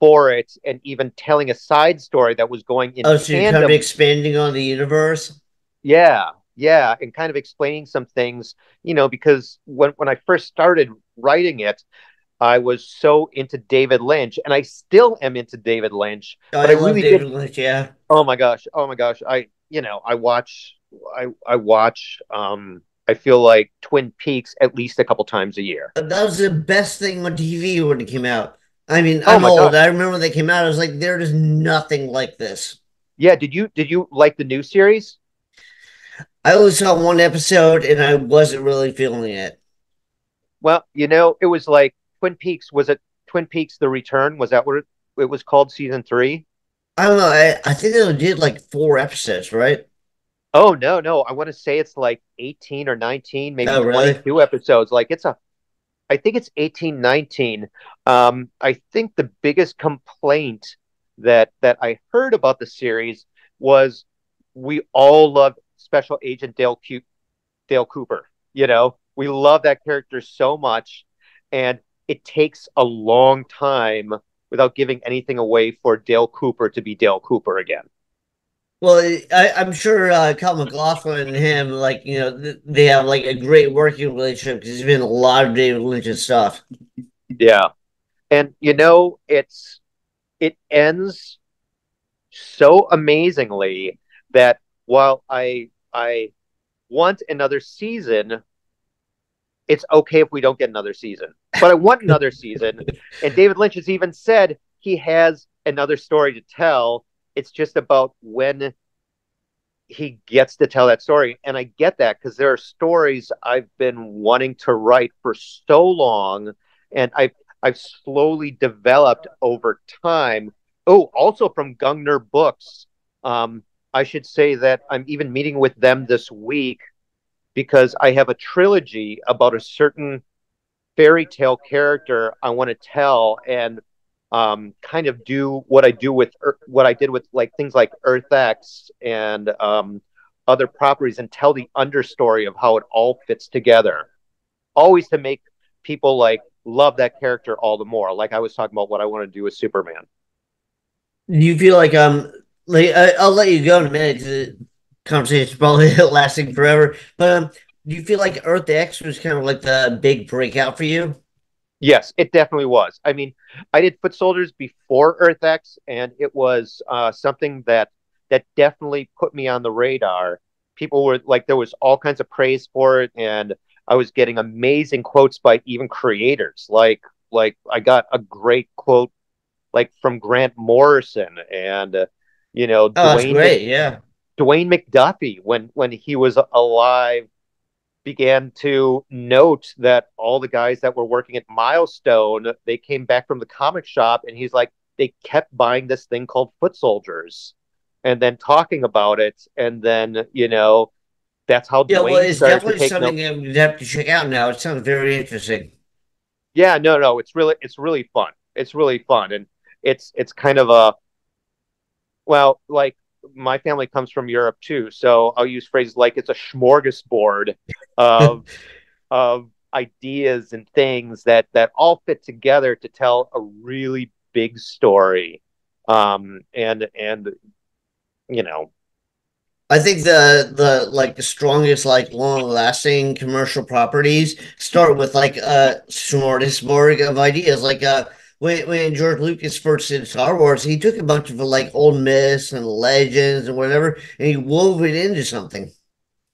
Speaker 2: for it, and even telling a side story that was going in
Speaker 1: Oh, so you're kind of
Speaker 2: tandem.
Speaker 1: expanding on the universe?
Speaker 2: Yeah, and kind of explaining some things, because when I first started writing it, I was so into David Lynch, and I still am into David Lynch,
Speaker 1: Oh,
Speaker 2: but
Speaker 1: I
Speaker 2: I
Speaker 1: love
Speaker 2: really did.
Speaker 1: David Lynch, yeah.
Speaker 2: Oh my gosh, I watch I feel like Twin Peaks at least a couple times a year.
Speaker 1: That was the best thing on TV when it came out. I mean,
Speaker 2: Oh
Speaker 1: I'm
Speaker 2: my
Speaker 1: old.
Speaker 2: gosh.
Speaker 1: I remember when they came out, I was like, there is nothing like this.
Speaker 2: Yeah, did you like the new series?
Speaker 1: I only saw one episode and I wasn't really feeling it.
Speaker 2: Well, it was like Twin Peaks. Was it Twin Peaks: The Return? Was that what it was called? Season three?
Speaker 1: I don't know. I think they did like 4 episodes, right?
Speaker 2: Oh no, no. I want to say it's like 18 or 19, maybe
Speaker 1: Oh, really?
Speaker 2: 22 episodes. I think it's 18, 19. I think the biggest complaint that I heard about the series was we all love Special Agent Dale Cooper. We love that character so much, and it takes a long time without giving anything away for Dale Cooper to be Dale Cooper again.
Speaker 1: Well, I'm sure Cal McLaughlin and him, like, they have like a great working relationship because he's been in a lot of David Lynch's stuff.
Speaker 2: Yeah, and it ends so amazingly that while I want another season, it's okay if we don't get another season. But I want another season. And David Lynch has even said he has another story to tell. It's just about when he gets to tell that story. And I get that because there are stories I've been wanting to write for so long, and I've slowly developed over time. Oh, also from Gungner Books. I should say that I'm even meeting with them this week because I have a trilogy about a certain fairy tale character I want to tell, and kind of do what I do with what I did with like things like Earth X and other properties, and tell the understory of how it all fits together. Always to make people like love that character all the more. Like I was talking about what I want to do with Superman.
Speaker 1: Do you feel like I'll let you go in a minute because the conversation's probably lasting forever. But do you feel like Earth X was kind of like the big breakout for you?
Speaker 2: Yes, it definitely was. I mean, I did Foot Soldiers before Earth X, and it was something that definitely put me on the radar. People were like, there was all kinds of praise for it, and I was getting amazing quotes by even creators. Like I got a great quote like from Grant Morrison, and
Speaker 1: Oh, that's great. Yeah.
Speaker 2: Dwayne McDuffie when he was alive began to note that all the guys that were working at Milestone, they came back from the comic shop, and he's like, they kept buying this thing called Foot Soldiers and then talking about it. And then, that's how
Speaker 1: Yeah, well,
Speaker 2: Dwayne
Speaker 1: it's
Speaker 2: started to
Speaker 1: definitely
Speaker 2: take
Speaker 1: something
Speaker 2: note.
Speaker 1: that you'd have to check out now. It sounds very interesting.
Speaker 2: Yeah, no, no, it's really fun. It's really fun. And it's kind of a Well, like my family comes from Europe too, so I'll use phrases like it's a smorgasbord of ideas and things that all fit together to tell a really big story. And you know,
Speaker 1: I think the like the strongest like long lasting commercial properties start with like a smorgasbord of ideas. Like when George Lucas first did Star Wars, he took a bunch of like old myths and legends and whatever, and he wove it into something.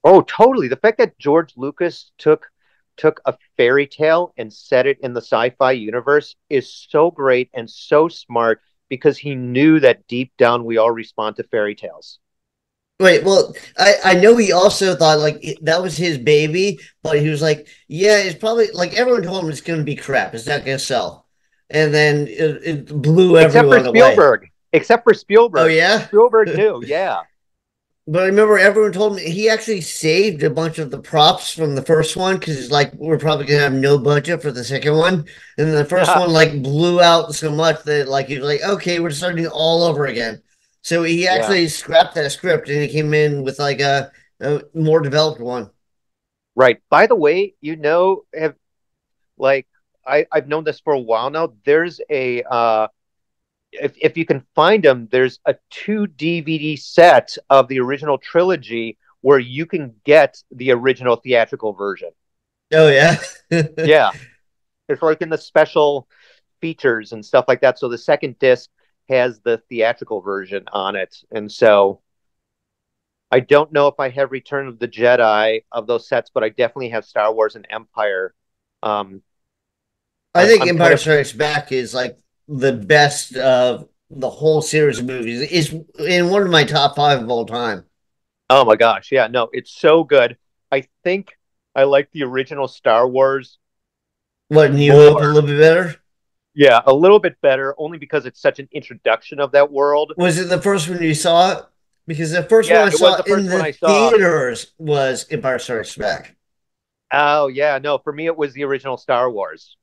Speaker 2: oh, totally. The fact that George Lucas took a fairy tale and set it in the sci-fi universe is so great and so smart because he knew that deep down we all respond to fairy tales.
Speaker 1: Wait, well, I know he also thought like that was his baby, but he was like, yeah, it's probably like everyone told him it's going to be crap. It's not going to sell. And then it blew
Speaker 2: Except for
Speaker 1: everyone away.
Speaker 2: Spielberg. Except for
Speaker 1: Oh,
Speaker 2: Spielberg.
Speaker 1: yeah?
Speaker 2: Spielberg knew, yeah.
Speaker 1: But I remember everyone told me he actually saved a bunch of the props from the first one because he's like, we're probably gonna have no budget for the second one. And then the first one like blew out so much that like he was like, okay, we're starting all over again. So he
Speaker 2: Yeah.
Speaker 1: actually scrapped that script and he came in with like a more developed one.
Speaker 2: Right. By the way, have like I've known this for a while now. There's a if you can find them, there's a two DVD set of the original trilogy where you can get the original theatrical version.
Speaker 1: Oh yeah.
Speaker 2: Yeah, it's like in the special features and stuff like that. So the second disc has the theatrical version on it, and so I don't know if I have Return of the Jedi of those sets, but I definitely have Star Wars and Empire. Um,
Speaker 1: I think
Speaker 2: I'm kind
Speaker 1: Empire
Speaker 2: of
Speaker 1: Strikes Back is like the best of the whole series of movies. It's in one of my top five of all time.
Speaker 2: oh my gosh, yeah, no, it's so good. I think I like the original Star Wars
Speaker 1: What, New Hope a
Speaker 2: more.
Speaker 1: little bit better?
Speaker 2: Yeah, a little bit better, only because it's such an introduction of that world.
Speaker 1: Was it the first one you saw it? Because the first one
Speaker 2: Yeah,
Speaker 1: I
Speaker 2: it was
Speaker 1: saw
Speaker 2: the
Speaker 1: in
Speaker 2: first one
Speaker 1: the
Speaker 2: I saw.
Speaker 1: theaters was Empire Strikes Back.
Speaker 2: Oh yeah, no, for me it was the original Star Wars.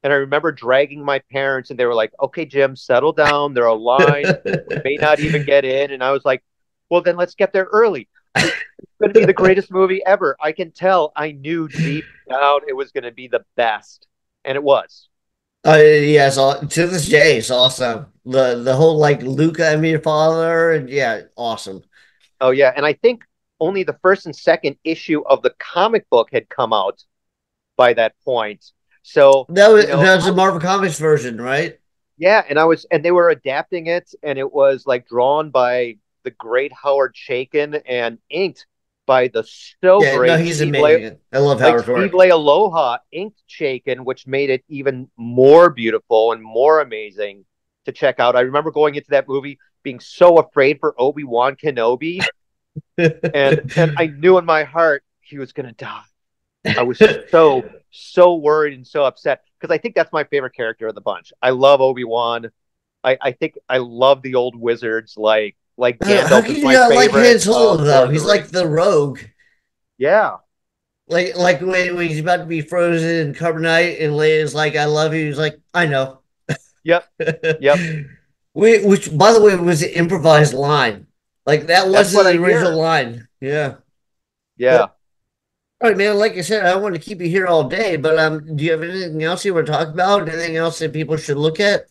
Speaker 2: And I remember dragging my parents, and they were like, "Okay, Jim, settle down. There are lines. We may not even get in." And I was like, "Well, then let's get there early. It's going to be the greatest movie ever. I can tell. I knew deep down it was going to be the best, and it was.
Speaker 1: Yeah, to this day, it's awesome. The whole like Luca and your father, and yeah, awesome.
Speaker 2: Oh yeah, and I think only the first and second issue of the comic book had come out by that point. So
Speaker 1: That was the Marvel Comics version, right?
Speaker 2: yeah, and they were adapting it, and it was like drawn by the great Howard Chaykin and inked by the so
Speaker 1: Yeah, no,
Speaker 2: great
Speaker 1: he's amazing. I love Howard's
Speaker 2: Steve
Speaker 1: work.
Speaker 2: Aloha inked Chaykin, which made it even more beautiful and more amazing to check out. I remember going into that movie being so afraid for Obi-Wan Kenobi, and I knew in my heart he was gonna die. I was so worried and so upset because I think that's my favorite character of the bunch. I love Obi-Wan. I think I love the old wizards like
Speaker 1: How
Speaker 2: Gandalf
Speaker 1: can
Speaker 2: is
Speaker 1: you
Speaker 2: my
Speaker 1: not like Han
Speaker 2: favorite
Speaker 1: Solo
Speaker 2: Lord
Speaker 1: though?
Speaker 2: of the
Speaker 1: He's like
Speaker 2: Rings.
Speaker 1: the rogue.
Speaker 2: Yeah.
Speaker 1: Like when he's about to be frozen in carbonite and Leia's like, "I love you." He's like, "I know."
Speaker 2: Yep. Yep.
Speaker 1: Which, by the way, was an improvised line. Like that
Speaker 2: That's
Speaker 1: wasn't
Speaker 2: what I
Speaker 1: the original
Speaker 2: hear.
Speaker 1: line. Yeah.
Speaker 2: Yeah.
Speaker 1: But all right, man. Like I said, I don't want to keep you here all day. But do you have anything else you want to talk about? Anything else that people should look at?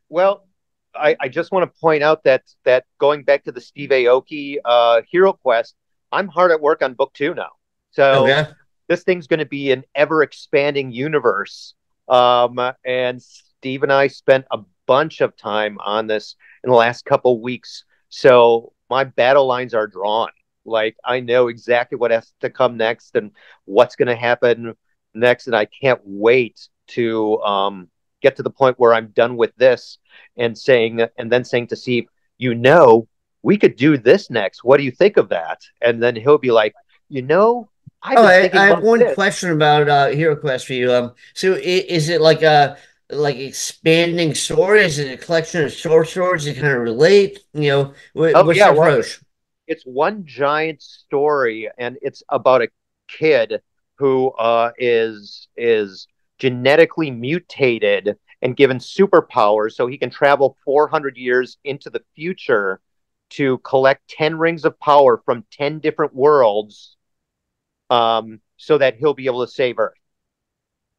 Speaker 2: Well, I just want to point out that going back to the Steve Aoki Hero Quest, I'm hard at work on book two now. So
Speaker 1: Okay.
Speaker 2: this thing's going to be an ever expanding universe. And Steve and I spent a bunch of time on this in the last couple weeks. So my battle lines are drawn. Like I know exactly what has to come next and what's going to happen next, and I can't wait to get to the point where I'm done with this and then saying to Steve, we could do this next. What do you think of that? And then he'll be like, you know, I've
Speaker 1: Oh,
Speaker 2: been thinking
Speaker 1: I have
Speaker 2: about
Speaker 1: one
Speaker 2: this.
Speaker 1: question about Hero Quest for you. So is it like a like expanding story? Is it a collection of short stories that kind of relate?
Speaker 2: Oh
Speaker 1: What's
Speaker 2: yeah,
Speaker 1: the
Speaker 2: well,
Speaker 1: approach?
Speaker 2: it's one giant story, and it's about a kid who is genetically mutated and given superpowers so he can travel 400 years into the future to collect 10 rings of power from 10 different worlds, so that he'll be able to save Earth.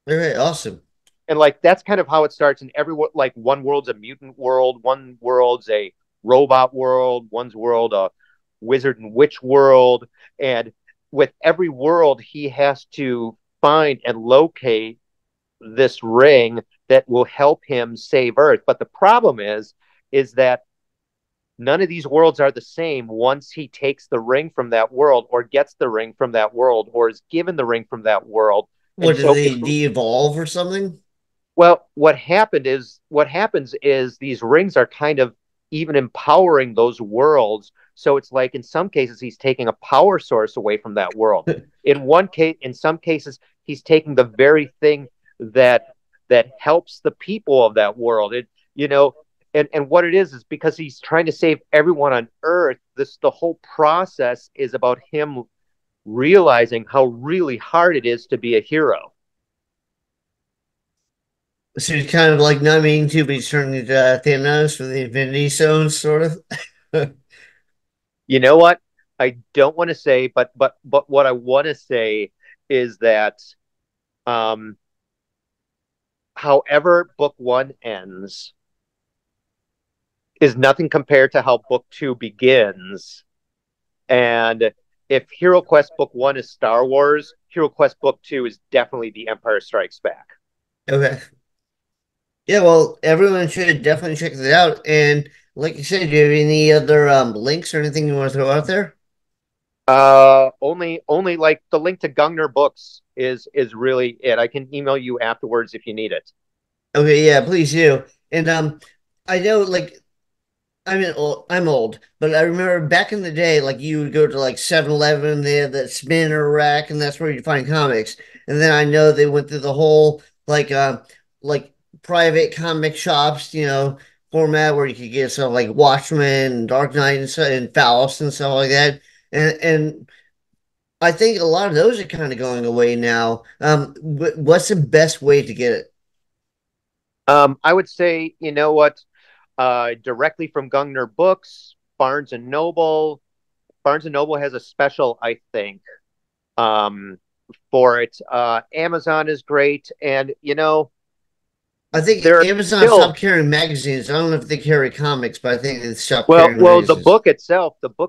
Speaker 1: All right, awesome.
Speaker 2: And like that's kind of how it starts. And every like one world's a mutant world, one world's a robot world, one's world a wizard and witch world. And with every world, he has to find and locate this ring that will help him save Earth. But the problem is that none of these worlds are the same once he takes the ring from that world or gets the ring from that world or is given the ring from that world. And
Speaker 1: What did
Speaker 2: so
Speaker 1: they
Speaker 2: it's
Speaker 1: de-evolve or something?
Speaker 2: well, what happens is these rings are kind of even empowering those worlds. So it's like in some cases he's taking a power source away from that world. In some cases, he's taking the very thing that helps the people of that world. And what it is because he's trying to save everyone on Earth. The whole process is about him realizing how really hard it is to be a hero.
Speaker 1: So he's kind of like not meaning to, but he's turning into Thanos for the Infinity Stones, sort of.
Speaker 2: You know what? I don't want to say, but what I want to say is that, um, however book one ends is nothing compared to how book two begins. And if Hero Quest book one is Star Wars, Hero Quest book two is definitely The Empire Strikes Back.
Speaker 1: Okay. Yeah, well, everyone should definitely check it out. And like you said, do you have any other links or anything you want to throw out there?
Speaker 2: Only like the link to Gungner books is really it. I can email you afterwards if you need it.
Speaker 1: Okay, yeah, please do. And I know like I'm old, but I remember back in the day, like you would go to like 7-Eleven, they had that spinner rack, and that's where you'd find comics. And then I know they went through the whole like private comic shops, format where you could get stuff like Watchmen and Dark Knight and stuff and Faust and stuff like that. And I think a lot of those are kind of going away now. What's the best way to get it?
Speaker 2: I would say, you know what, directly from Gungner Books, Barnes and Noble. Barnes and Noble has a special, I think, for it. Amazon is great, and
Speaker 1: I think
Speaker 2: there are
Speaker 1: Amazon
Speaker 2: still
Speaker 1: stopped carrying magazines. I don't know if they carry comics, but I think they stopped
Speaker 2: well,
Speaker 1: carrying
Speaker 2: well, the
Speaker 1: magazines.
Speaker 2: book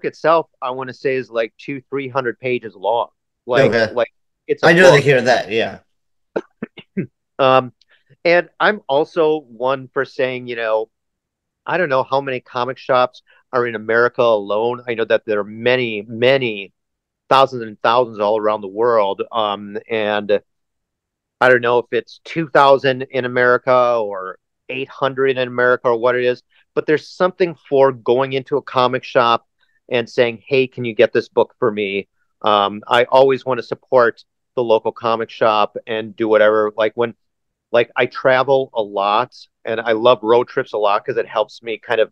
Speaker 2: itself, I want to say is like 200-300 pages long. Like,
Speaker 1: Okay.
Speaker 2: like it's a
Speaker 1: I know they
Speaker 2: book.
Speaker 1: carry that. Yeah.
Speaker 2: Um, and I'm also one for saying, I don't know how many comic shops are in America alone. I know that there are many, many thousands and thousands all around the world. And I don't know if it's 2,000 in America or 800 in America or what it is, but there's something for going into a comic shop and saying, "Hey, can you get this book for me?" I always want to support the local comic shop and do whatever. Like I travel a lot and I love road trips a lot because it helps me kind of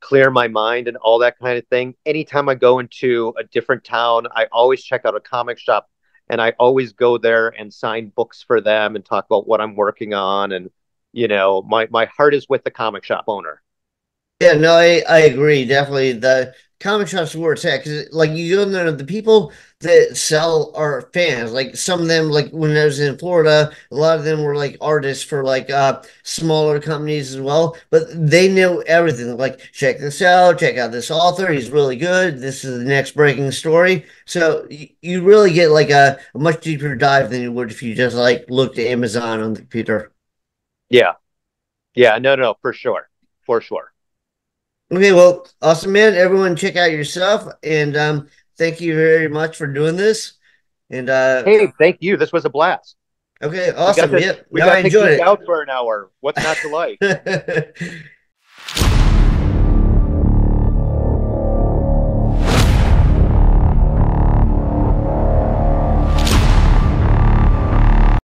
Speaker 2: clear my mind and all that kind of thing. Anytime I go into a different town, I always check out a comic shop and I always go there and sign books for them and talk about what I'm working on. And, my heart is with the comic shop owner.
Speaker 1: Yeah, no, I agree. Definitely, the comic shops where it's at, because like you go in there, the people that sell are fans. Like some of them, like when I was in Florida, a lot of them were like artists for like smaller companies as well. But they know everything. Like, check this out, check out this author. He's really good. This is the next breaking story. So you really get like a much deeper dive than you would if you just like looked at Amazon on the computer.
Speaker 2: Yeah. Yeah. No, no, for sure. For sure.
Speaker 1: Okay, well, awesome, man. Everyone, check out your stuff, and thank you very much for doing this. And
Speaker 2: Hey, thank you. This was a blast.
Speaker 1: okay,
Speaker 2: We got
Speaker 1: awesome.
Speaker 2: to
Speaker 1: Yep,
Speaker 2: we
Speaker 1: no, I
Speaker 2: got to
Speaker 1: enjoyed
Speaker 2: geek
Speaker 1: it.
Speaker 2: out for an hour. What's not to like?